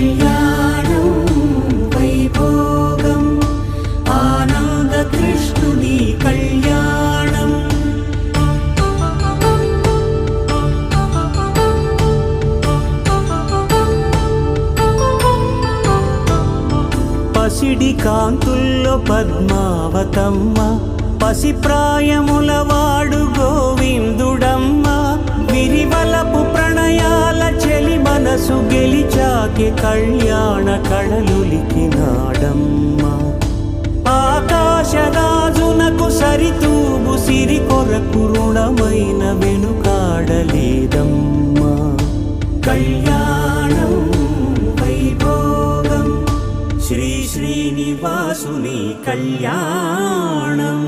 కళ్యాణం వైభోగం ఆనంద కృష్ణుని కళ్యాణం. పసిడి కాంతుల్లో పద్మావతమ్మ, పసిప్రాయముల వాడు గోవిందుడమ్మ. విరివలపు ప్రణయాల చెలి మనసు గెలిచాకే కళ్యాణ కళలులికినాడమ్మ. ఆకాశరాజునకు సరితూగు సిరి కొరకు రుణమైన వెనుకాడలేదమ్మా. కళ్యాణం వైభోగం శ్రీ శ్రీనివాసుని కళ్యాణం.